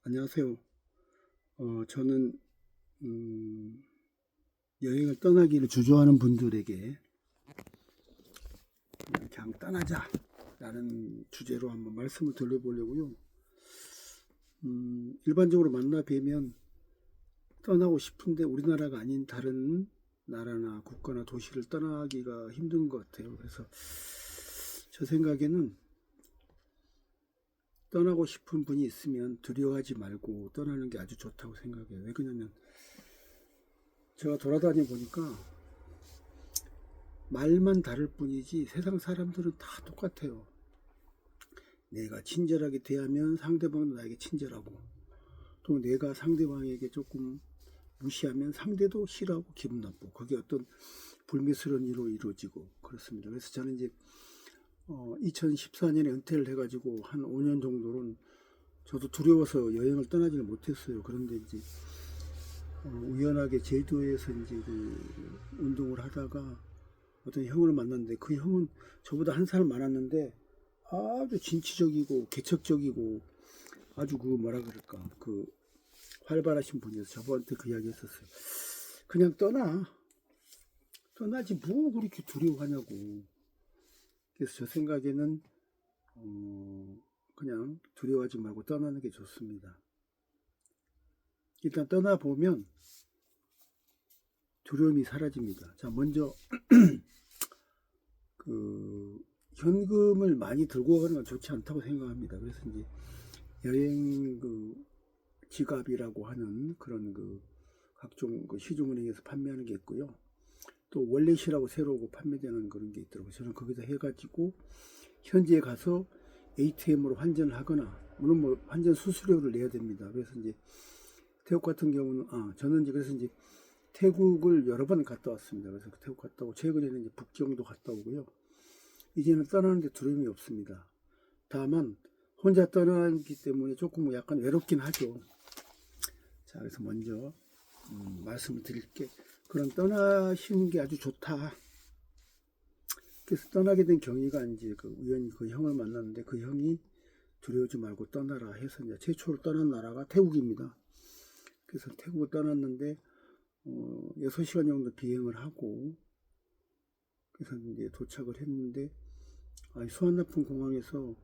안녕하세요. 저는 여행을 떠나기를 주저하는 분들에게 그냥 떠나자 라는 주제로 한번 말씀을 드려보려고요. 일반적으로 만나 뵈면 떠나고 싶은데 우리나라가 아닌 다른 나라나 국가나 도시를 떠나기가 힘든 것 같아요. 그래서 저 생각에는 떠나고 싶은 분이 있으면 두려워하지 말고 떠나는 게 아주 좋다고 생각해요. 왜 그러냐면 제가 돌아다녀 보니까 말만 다를 뿐이지 세상 사람들은 다 똑같아요. 내가 친절하게 대하면 상대방도 나에게 친절하고, 또 내가 상대방에게 조금 무시하면 상대도 싫어하고 기분 나쁘고, 그게 어떤 불미스러운 일로 이루어지고 그렇습니다. 그래서 저는 이제 2014년에 은퇴를 해가지고 한 5년 정도는 저도 두려워서 여행을 떠나지를 못했어요. 그런데 이제 우연하게 제주도에서 이제 그 운동을 하다가 어떤 형을 만났는데, 그 형은 저보다 한 살 많았는데 아주 진취적이고 개척적이고 아주 그 뭐라 그럴까 그 활발하신 분이어서 저한테 그 이야기 했었어요. 그냥 떠나지 뭐 그렇게 두려워하냐고. 그래서 저 생각에는 그냥 두려워하지 말고 떠나는 게 좋습니다. 일단 떠나보면 두려움이 사라집니다. 자, 먼저 그 현금을 많이 들고 가는 건 좋지 않다고 생각합니다. 그래서 이제 여행 그 지갑이라고 하는 그런 그 각종 그 시중은행에서 판매하는 게 있고요. 또 월렛이라고 새로 판매되는 그런 게 있더라고요. 저는 거기다 해가지고 현지에 가서 ATM으로 환전을 하거나, 물론 뭐 환전 수수료를 내야 됩니다. 그래서 이제 태국 같은 경우는 저는 이제 그래서 이제 태국을 여러 번 갔다 왔습니다. 그래서 태국 갔다 오고 최근에는 이제 북경도 갔다 오고요. 이제는 떠나는데 두려움이 없습니다. 다만 혼자 떠나기 때문에 조금 약간 외롭긴 하죠. 자, 그래서 먼저 말씀을 드릴게. 그런 떠나시는 게 아주 좋다. 그래서 떠나게 된 경위가 이제 그 우연히 그 형을 만났는데, 그 형이 두려워하지 말고 떠나라 해서 이제 최초로 떠난 나라가 태국입니다. 그래서 태국을 떠났는데 6시간 정도 비행을 하고, 그래서 이제 도착을 했는데 수완나품 공항에서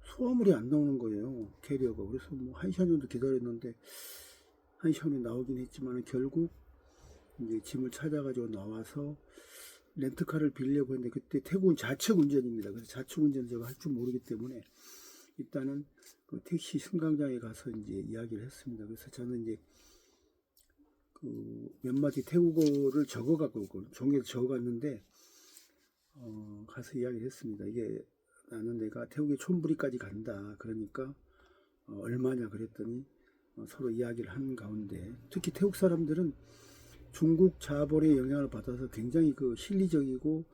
소화물이 안 나오는 거예요, 캐리어가. 그래서 뭐 1시간 정도 기다렸는데 1시간이 나오긴 했지만 결국 이제 짐을 찾아가지고 나와서 렌트카를 빌려고 했는데, 그때 태국은 좌측 운전입니다. 그래서 좌측 운전 제가 할 줄 모르기 때문에 일단은 그 택시 승강장에 가서 이제 이야기를 했습니다. 그래서 저는 이제 그 몇 마디 태국어를 적어갖고 종이에 적어갔는데 가서 이야기를 했습니다. 이게 나는 내가 태국의 촌부리까지 간다. 그러니까 얼마냐 그랬더니 서로 이야기를 한 가운데, 특히 태국 사람들은 중국 자본의 영향을 받아서 굉장히 그 실리적이고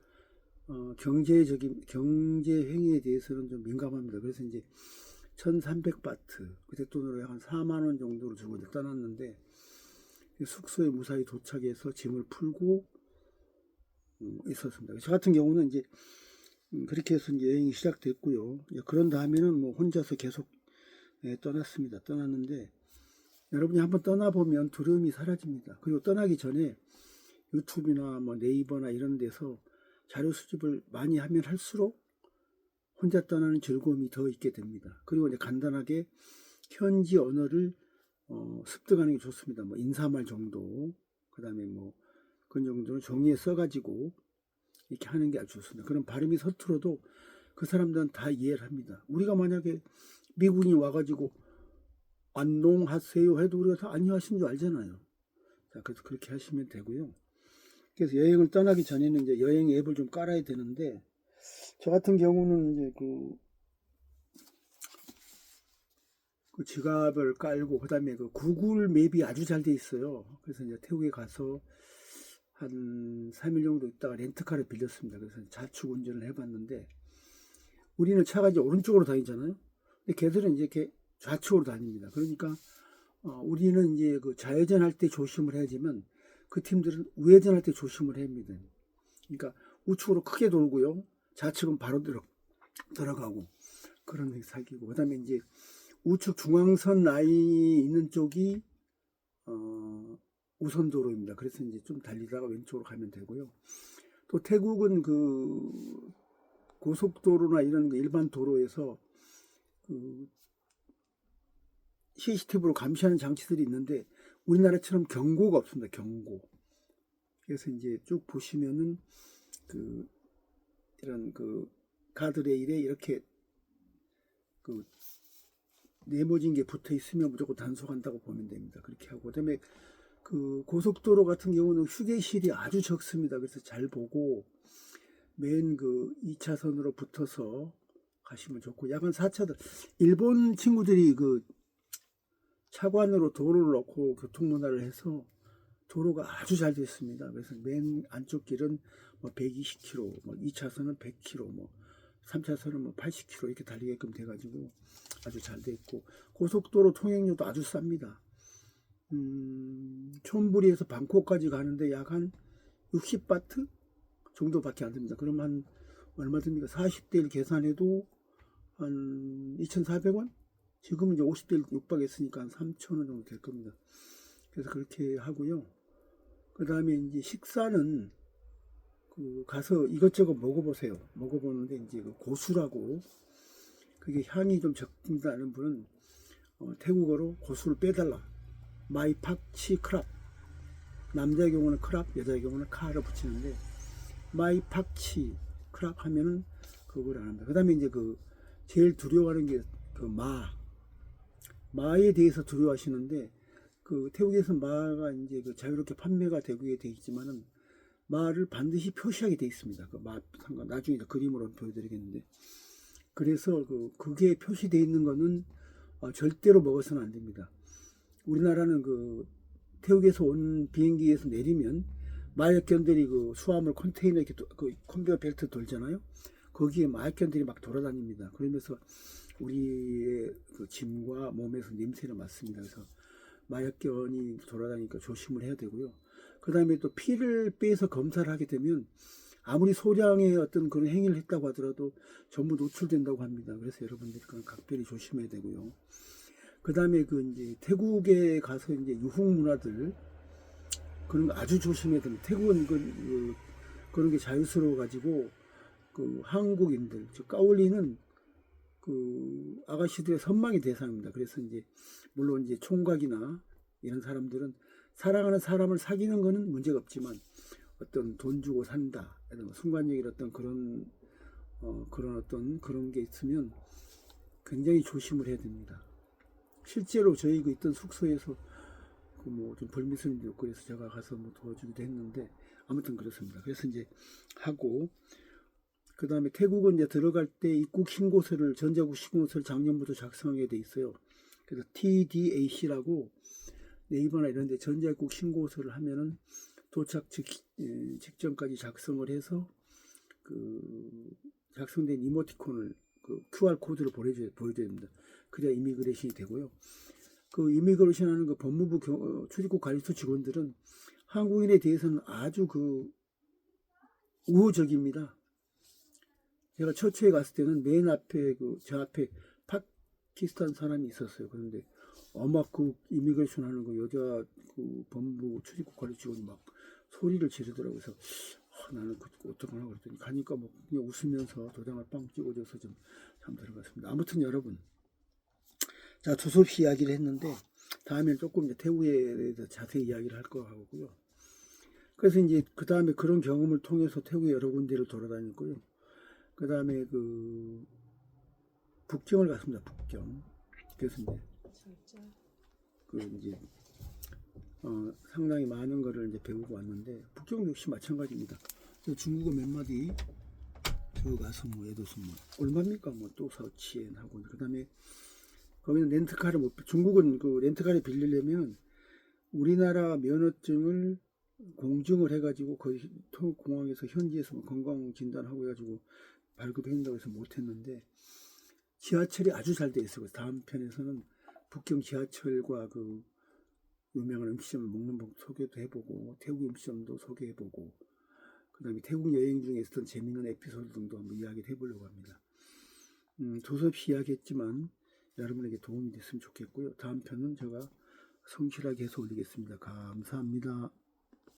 경제적인 경제 행위에 대해서는 좀 민감합니다. 그래서 이제 1,300바트, 그때 돈으로 한 4만 원 정도를 주고 이제 떠났는데, 숙소에 무사히 도착해서 짐을 풀고 있었습니다. 저 같은 경우는 이제 그렇게 해서 이제 여행이 시작됐고요. 그런 다음에는 뭐 혼자서 계속 떠났습니다. 떠났는데 여러분이 한번 떠나보면 두려움이 사라집니다. 그리고 떠나기 전에 유튜브나 뭐 네이버나 이런 데서 자료 수집을 많이 하면 할수록 혼자 떠나는 즐거움이 더 있게 됩니다. 그리고 이제 간단하게 현지 언어를 습득하는 게 좋습니다. 뭐 인사말 정도, 그 다음에 뭐 그런 정도는 종이에 써가지고 이렇게 하는 게 아주 좋습니다. 그럼 발음이 서툴어도 그 사람들은 다 이해를 합니다. 우리가 만약에 미국인이 와가지고 안녕하세요 해도 우리가 다 안녕하신 줄 알잖아요. 자, 그래서 그렇게 하시면 되고요. 그래서 여행을 떠나기 전에는 이제 여행 앱을 좀 깔아야 되는데, 저 같은 경우는 이제 그 지갑을 깔고, 그 다음에 그 구글 맵이 아주 잘 돼 있어요. 그래서 이제 태국에 가서 한 3일 정도 있다가 렌트카를 빌렸습니다. 그래서 좌측 운전을 해봤는데, 우리는 차가 이제 오른쪽으로 다니잖아요. 근데 걔들은 이제 이렇게 좌측으로 다닙니다. 그러니까 우리는 이제 그 좌회전할 때 조심을 해야지만 그 팀들은 우회전할 때 조심을 해야 합니다. 그러니까 우측으로 크게 돌고요, 좌측은 바로 들어가고 그런 사기고, 그다음에 이제 우측 중앙선 라인이 있는 쪽이 우선 도로입니다. 그래서 이제 좀 달리다가 왼쪽으로 가면 되고요. 또 태국은 그 고속도로나 이런 일반 도로에서 그 CCTV로 감시하는 장치들이 있는데 우리나라처럼 경고가 없습니다. 경고. 그래서 이제 쭉 보시면은 그 이런 그 가드레일에 이렇게 그 네모진 게 붙어 있으면 무조건 단속한다고 보면 됩니다. 그렇게 하고 그다음에 그 고속도로 같은 경우는 휴게실이 아주 적습니다. 그래서 잘 보고 맨 그 2차선으로 붙어서 가시면 좋고 약간 4차선 일본 친구들이 그 차관으로 도로를 넣고 교통문화를 해서 도로가 아주 잘 됐습니다. 그래서 맨 안쪽 길은 뭐 120km, 뭐 2차선은 100km, 뭐 3차선은 뭐 80km 이렇게 달리게끔 돼가지고 아주 잘 돼 있고 고속도로 통행료도 아주 쌉니다. 촌부리에서 방콕까지 가는데 약 한 60바트 정도밖에 안 됩니다. 그럼 한 얼마 듭니까? 40대 1 계산해도 한 2,400원? 지금은 이제 50대 1 육박했으니까 한 3,000원 정도 될 겁니다. 그래서 그렇게 하고요. 그 다음에 이제 식사는 그 가서 이것저것 먹어보세요. 먹어보는데 이제 그 고수라고 그게 향이 좀 적다는 분은 태국어로 고수를 빼달라. 마이 팍치 크랍. 남자의 경우는 크랍, 여자의 경우는 카를 붙이는데 마이 팍치 크랍 하면은 그걸 안 합니다. 그 다음에 이제 그 제일 두려워하는 게 그 마에 대해서 두려워하시는데 그 태국에서 마가 이제 그 자유롭게 판매가 되게 돼 있지만은 마를 반드시 표시하게 돼 있습니다. 그 마 상관 나중에 그림으로 보여드리겠는데 그래서 그게 표시되어 있는 거는 절대로 먹어서는 안 됩니다. 우리나라는 그 태국에서 온 비행기에서 내리면 마약견들이 그 수화물 컨테이너 이렇게 그 컨베이어 벨트 돌잖아요. 거기에 마약견들이 막 돌아다닙니다. 그러면서 우리의 그 짐과 몸에서 냄새를 맡습니다. 그래서 마약견이 돌아다니니까 조심을 해야 되고요. 그 다음에 또 피를 빼서 검사를 하게 되면 아무리 소량의 어떤 그런 행위를 했다고 하더라도 전부 노출된다고 합니다. 그래서 여러분들이 각별히 조심해야 되고요. 그 다음에 그 이제 태국에 가서 이제 유흥 문화들 그런 거 아주 조심해야 됩니다. 태국은 그런 게 자유스러워 가지고 그 한국인들, 즉 까올리는 그 아가씨들의 선망의 대상입니다. 그래서 이제 물론 이제 총각이나 이런 사람들은 사랑하는 사람을 사귀는 거는 문제가 없지만 어떤 돈 주고 산다, 순간적인 어떤 그런 어떤 그런 게 있으면 굉장히 조심을 해야 됩니다. 실제로 저희 그 있던 숙소에서 그 뭐 좀 불미스럼도 있고 그래서 제가 가서 뭐 도와주기도 했는데 아무튼 그렇습니다. 그래서 이제 하고 그 다음에 태국은 이제 들어갈 때 입국 신고서를 전자국 신고서를 작년부터 작성하게 돼 있어요. 그래서 TDAC라고 네이버나 이런 데 전자국 신고서를 하면은 도착 직전까지 작성을 해서 그 작성된 이모티콘을 그 QR코드를 보여줘야 됩니다. 그래야 이미그레이션이 되고요. 그 이미그레이션 하는 그 법무부 출입국 관리소 직원들은 한국인에 대해서는 아주 그 우호적입니다. 제가 처초에 갔을 때는 맨 앞에 저 앞에 파키스탄 사람이 있었어요. 그런데 막 그 이미그레이션 하는 거 여자 그 법무부 출입국 관리 직원이 막 소리를 지르더라고요. 그래서 나는 어떡하나 그랬더니 가니까 뭐 그냥 웃으면서 도장을 빵 찍어줘서 좀 참 들어갔습니다. 아무튼 여러분, 자 두서없이 이야기를 했는데 다음에는 조금 이제 태국에 대해서 자세히 이야기를 할 거 같고요. 그래서 이제 그 다음에 그런 경험을 통해서 태국의 여러 군데를 돌아다녔고요. 그 다음에 그 북경을 갔습니다. 북경. 그래서 이제 상당히 많은 거를 이제 배우고 왔는데 북경 역시 마찬가지입니다. 중국어 몇 마디 들어가서 뭐 예도서 뭐 얼마입니까 뭐 또 서치엔 하고 그 다음에 거기는 렌트카를 중국은 그 렌트카를 빌리려면 우리나라 면허증을 공증을 해가지고 거기 공항에서 현지에서 뭐 건강 진단하고 해가지고 발급해준다고 해서 못했는데 지하철이 아주 잘 돼 있어요. 다음 편에서는 북경 지하철과 그 유명한 음식점을 먹는 법 소개도 해보고 태국 음식점도 소개해보고 그 다음에 태국 여행 중에 있었던 재미있는 에피소드 등도 한번 이야기를 해보려고 합니다. 두서없이 이야기했지만 여러분에게 도움이 됐으면 좋겠고요. 다음 편은 제가 성실하게 해서 올리겠습니다. 감사합니다.